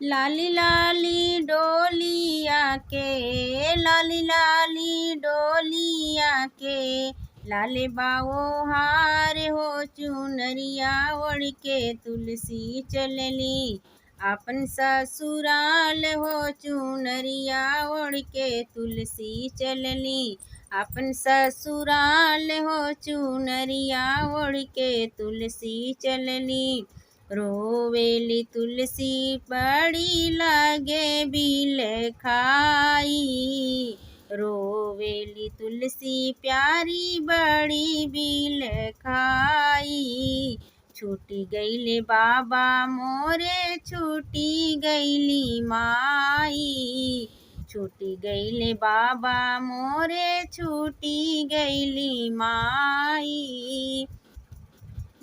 लाली लाली डोलिया के, लाली लाली डोलिया के, लाले बाओ हार हो चुनरिया ओढ़ के तुलसी चलली। आपन ससुराल हो चुनरिया ओढ़ के तुलसी चलली। आपन ससुराल हो चुनरिया ओढ़ के तुलसी चलली। रोवेली तुलसी बड़ी लागे बिल खाई। रोवेली तुलसी प्यारी बड़ी बिल खाई। छूटी गईले बाबा मोरे छूटी गईली माई। छूटी गईले बाबा मोरे छूटी गईली माई।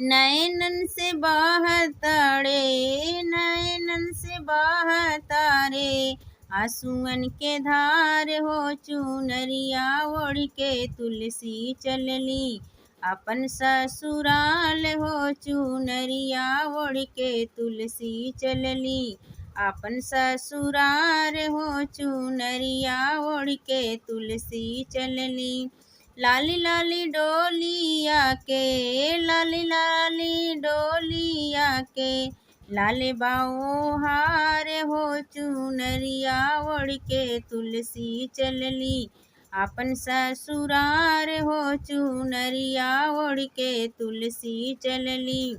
नैनन से बहतारे, नैनन से बहतारे आंसुअन के धार हो चुनरिया ओढ़ के तुलसी चलली। अपन ससुराल हो चुनरिया ओढ़ के तुलसी चलली। अपन ससुराल हो चुनरिया ओढ़ के तुलसी चलली। लाली लाली डोलिया के, लाली लाली डोलिया के, लाले बाओ हार हो चुनरिया ओढ़ के तुलसी चलली। आपन ससुरार हो चुनरिया ओढ़ के तुलसी चलली।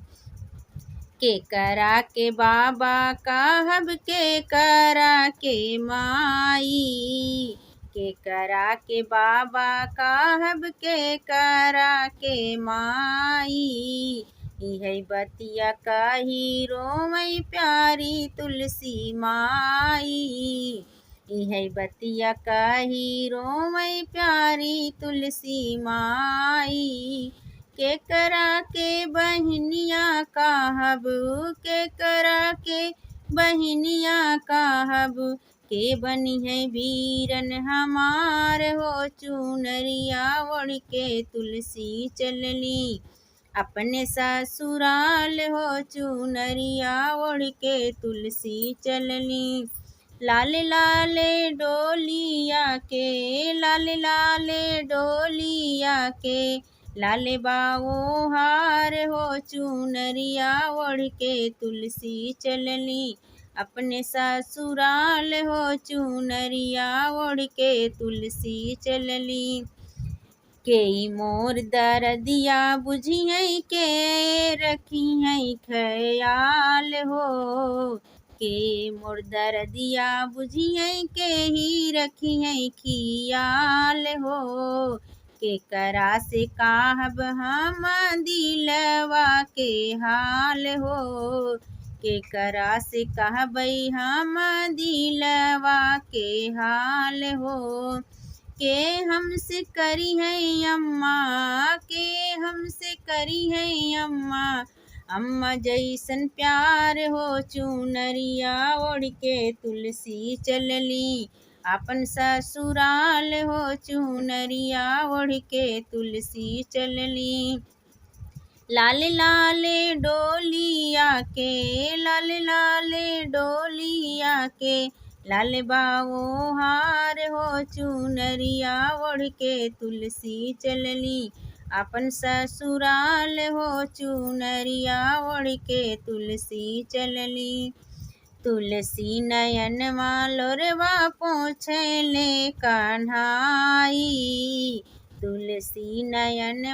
के करा के बाबा कहब के करा के माई। के करा के बाबा कहब के करा के माई। इहै बतिया कही रोवै प्यारी तुलसी माई। इहै बतिया कही रोवै प्यारी तुलसी माई। के करा के बहनिया कहब, के करा के बहनिया कहब, के बनी है वीरन हमार हो चुनरिया ओढ़ के तुलसी चलली। अपने ससुराल हो चुनरिया ओढ़ के तुलसी चलली। लाले लाले डोलिया के, लाले लाले डोलिया के, लाले बाओ हार हो चुनरिया ओढ़ के तुलसी चलली। अपने ससुराल हो चुनरिया ओढ़ के तुलसी चलली। केई मोर दरदिया बुझियै के रखियै ख्याल हो। के मोर दरदिया बुझियै के ही रखियै खियाल हो। के करा से कहब हम दिलवा के हाल हो। के करा से कहबै हम दिलवा के हाल हो। के हमसे करी है अम्मा, के हमसे करी है अम्मा, अम्मा जैसन प्यार हो चुनरिया ओढ़ के तुलसी चलली। अपन ससुराल हो चुनरिया ओढ़ के तुलसी चलली। लाले लाले डोलिया के, लाले लाले डोलिया के, लाले बाओ हार हो चुनरिया ओढ़ के तुलसी चलली। अपन ससुराल हो चुनरिया ओढ़ के तुलसी चलली। तुलसी नयन लोरवा पोंछले कन्हाई। तुलसी नयन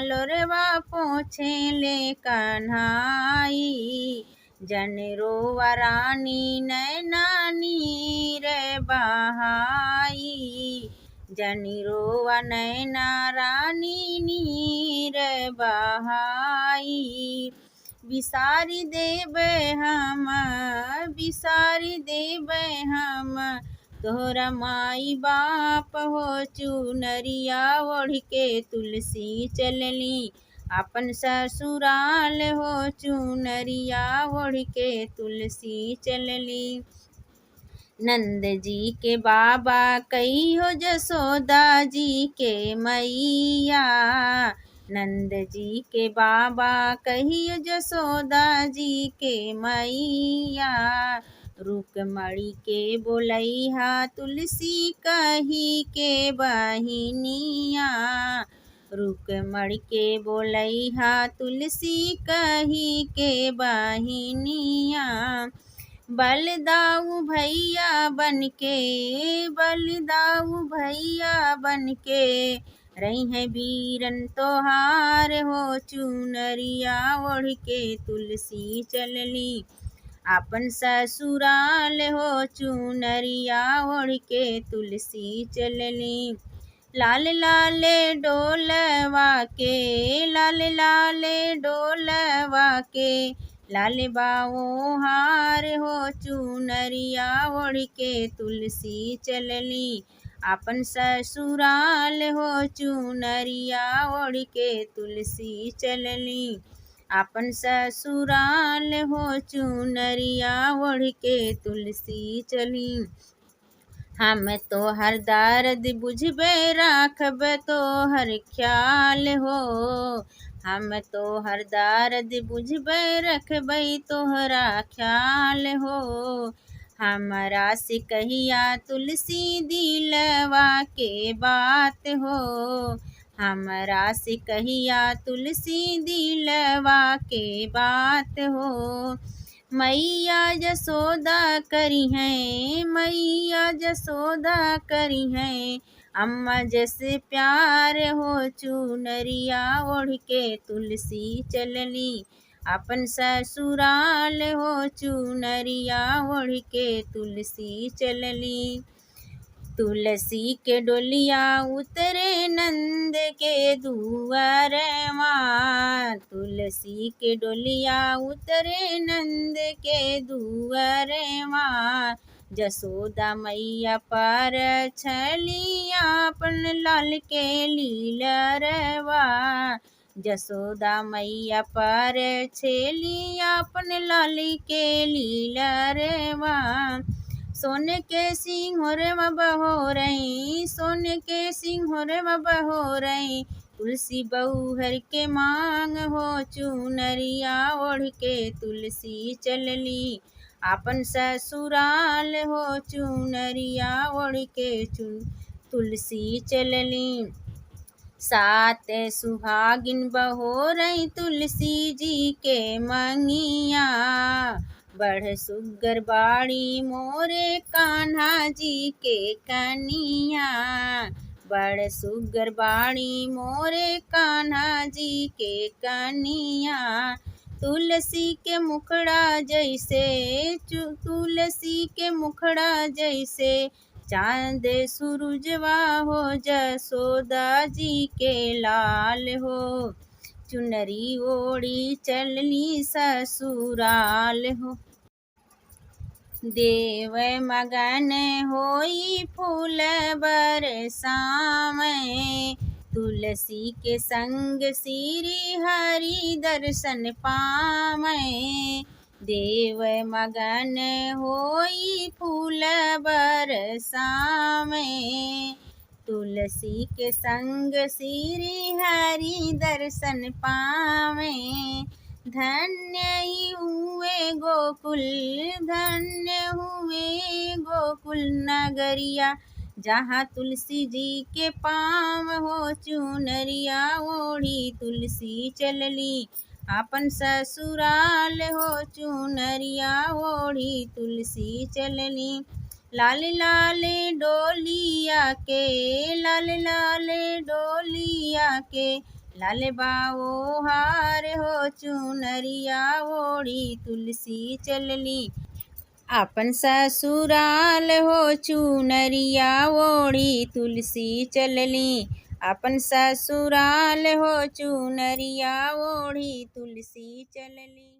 लोरवा पोंछले कन्हाई। जन रोवा रानी नैना नीर बहाई। जन रोवा नैना रानी नीर बहाई। बिसारी देबै हम, बिसारी देबै हम, तोहरा माई बाप हो चुनरिया ओढ़ के तुलसी चलली। अपन ससुराल हो चुनरिया ओढ़ के तुलसी चलली। नंद जी के बाबा कहियो जसोदा जी के मैया। नंद जी के बाबा कहियो जसोदा जी के मैया। रुक्मणी के बोलैहा तुलसी कही के बहिनिया। रुक्मणी के बोलैहा तुलसी कही के बहिनिया। बलदाऊ भैया बनके, बलदाऊ भैया बनके रही है वीरन तोहार हो। चुनरिया ओढ़ के तुलसी चलली आपन ससुराल हो। चुनरिया ओढ़ के तुलसी चलली। लाल लाल डोलवा के, लाल लाल डोलवा के लाल बाओ हार हो। चुनरिया ओढ़ के तुलसी चलली आपन ससुराल हो। चुनरिया ओढ़ के तुलसी चलली आपन ससुराल हो। चुनरिया ओढ़ के तुलसी चली। हम तोहर दर्द बुझबे राखब तोहर ख्याल हो। हम तोहर दर्द बुझबे रखबै तोहरा ख्याल हो। हमरा से कहिया तुलसी दिलवा के बात हो। हमरा से कहिया तुलसी दिलवा के बात हो। मैया जसोदा करी हैं, मैया जसोदा करी हैं अम्मा जैसे प्यार हो। चुनरिया ओढ़ के तुलसी चलली अपन ससुराल हो। चुनरिया ओढ़ के तुलसी चलली। तुलसी के डोलिया उतरे नंद के दुआरवा। तुलसी के डोलिया उतरे नंद के दुआरवा। जसोदा मैया पर छलिया अपन लाल के लीलरवा। जसोदा मैया पर छलिया अपन लाल के लीलरवा। सोने के सिंहोरवा बहोरई, सोने के सिंहोरवा बहोरई तुलसी बऊहर के मांग हो। चुनरिया ओढ़ के तुलसी चलली आपन ससुराल हो। चुनरिया ओढ़ के तुलसी चलली। सात सुहागिन बहोरई तुलसी जी के मंगिया। बढ़ सुग्गर बाड़ी मोरे कान्हा जी के कनिया। बढ़ सुग्गर बाड़ी मोरे कान्हा जी के कनिया। तुलसी के मुखड़ा जैसे, तुलसी के मुखड़ा जैसे चांद सूरजवा हो। जसोदा जी के लाल हो। चुनरी ओढ़ी चलनी ससुराल हो। देव मगन होई फूल बरसावे। तुलसी के संग श्री हरि दर्शन पावे। देव मगन होई फूल बरसावे। तुलसी के संग श्री हरि दर्शन पावे। धन्य हुए गोकुल, धन्य हुए गोकुल नगरिया जहाँ तुलसी जी के पाँव हो। चुनरिया ओढ़ी तुलसी चलली आपन ससुराल हो। चुनरिया ओढ़ी तुलसी चलली। लाल लाल डोलिया के, लाल लाल डोलिया के लाल बाओ हार हो। चुनरिया ओढ़ी तुलसी चलली आपन ससुराल हो। चुनरिया ओढ़ी तुलसी चलली आपन ससुराल हो। चुनरिया ओढ़ी तुलसी चलली।